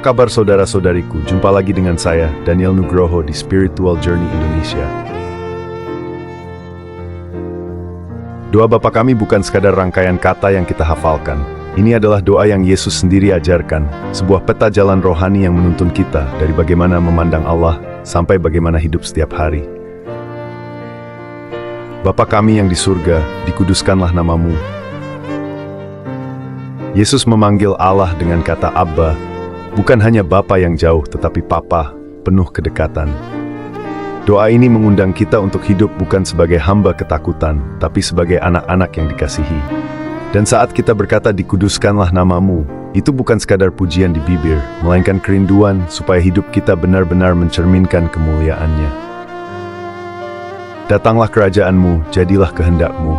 kabar saudara-saudariku? Jumpa lagi dengan saya, Daniel Nugroho di Spiritual Journey Indonesia. Doa Bapa kami bukan sekadar rangkaian kata yang kita hafalkan. Ini adalah doa yang Yesus sendiri ajarkan, sebuah peta jalan rohani yang menuntun kita dari bagaimana memandang Allah sampai bagaimana hidup setiap hari. Bapa kami yang di surga, dikuduskanlah namamu. Yesus memanggil Allah dengan kata Abba, bukan hanya Bapa yang jauh, tetapi Papa, penuh kedekatan. Doa ini mengundang kita untuk hidup bukan sebagai hamba ketakutan, tapi sebagai anak-anak yang dikasihi. Dan saat kita berkata dikuduskanlah namamu, itu bukan sekadar pujian di bibir, melainkan kerinduan supaya hidup kita benar-benar mencerminkan kemuliaan-Nya. Datanglah kerajaanmu, jadilah kehendakmu.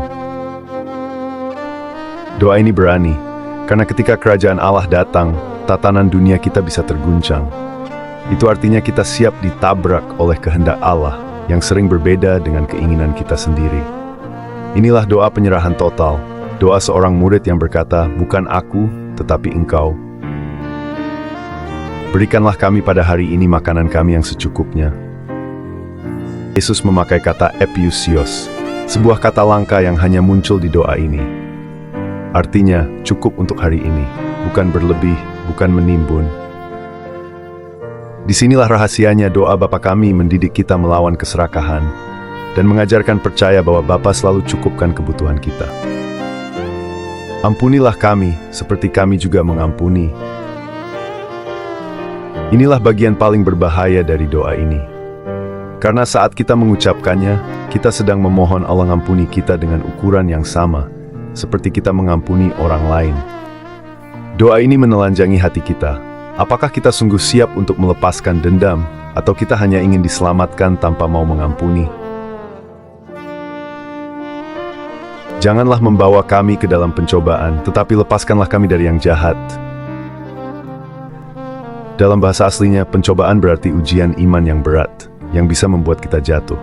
Doa ini berani, karena ketika kerajaan Allah datang, tatanan dunia kita bisa terguncang. Itu artinya kita siap ditabrak oleh kehendak Allah yang sering berbeda dengan keinginan kita sendiri. Inilah doa penyerahan total, doa seorang murid yang berkata, bukan aku, tetapi Engkau. Berikanlah kami pada hari ini makanan kami yang secukupnya. Yesus memakai kata epiousios, sebuah kata langka yang hanya muncul di doa ini. Artinya, cukup untuk hari ini, bukan berlebih, bukan menimbun. Disinilah rahasianya doa Bapa kami mendidik kita melawan keserakahan dan mengajarkan percaya bahwa Bapa selalu cukupkan kebutuhan kita. Ampunilah kami, seperti kami juga mengampuni. Inilah bagian paling berbahaya dari doa ini. Karena saat kita mengucapkannya, kita sedang memohon Allah mengampuni kita dengan ukuran yang sama, seperti kita mengampuni orang lain. Doa ini menelanjangi hati kita. Apakah kita sungguh siap untuk melepaskan dendam, atau kita hanya ingin diselamatkan tanpa mau mengampuni? Janganlah membawa kami ke dalam pencobaan, tetapi lepaskanlah kami dari yang jahat. Dalam bahasa aslinya, pencobaan berarti ujian iman yang berat, yang bisa membuat kita jatuh.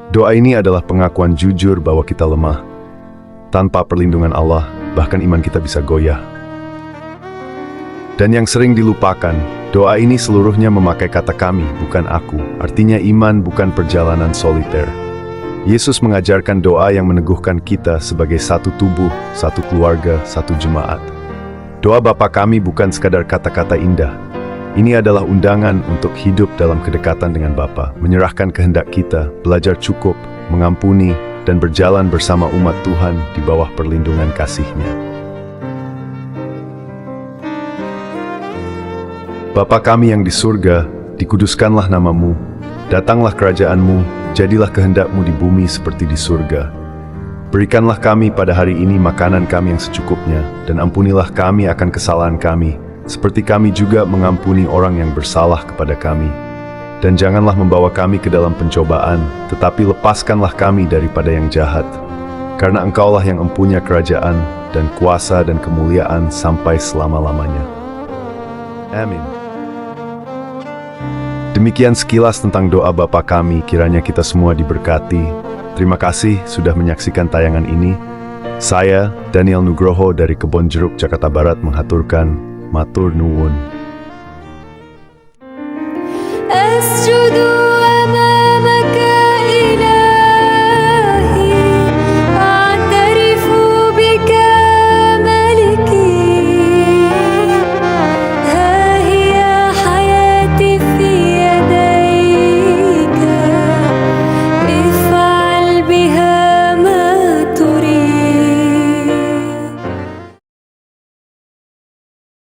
Doa ini adalah pengakuan jujur bahwa kita lemah. Tanpa perlindungan Allah, bahkan iman kita bisa goyah. Dan yang sering dilupakan, doa ini seluruhnya memakai kata kami, bukan aku. Artinya iman bukan perjalanan soliter. Yesus mengajarkan doa yang meneguhkan kita sebagai satu tubuh, satu keluarga, satu jemaat. Doa Bapa kami bukan sekadar kata-kata indah. Ini adalah undangan untuk hidup dalam kedekatan dengan Bapa, menyerahkan kehendak kita, belajar cukup, mengampuni, dan berjalan bersama umat Tuhan di bawah perlindungan kasih-Nya. Bapa kami yang di surga, dikuduskanlah namamu, datanglah kerajaan-Mu, jadilah kehendak-Mu di bumi seperti di surga. Berikanlah kami pada hari ini makanan kami yang secukupnya, dan ampunilah kami akan kesalahan kami, seperti kami juga mengampuni orang yang bersalah kepada kami. Dan janganlah membawa kami ke dalam pencobaan, tetapi lepaskanlah kami daripada yang jahat. Karena Engkaulah yang empunya kerajaan, dan kuasa dan kemuliaan sampai selama-lamanya. Amin. Demikian sekilas tentang doa Bapa kami, kiranya kita semua diberkati. Terima kasih sudah menyaksikan tayangan ini. Saya, Daniel Nugroho dari Kebon Jeruk, Jakarta Barat mengaturkan, matur nuwun. It's true.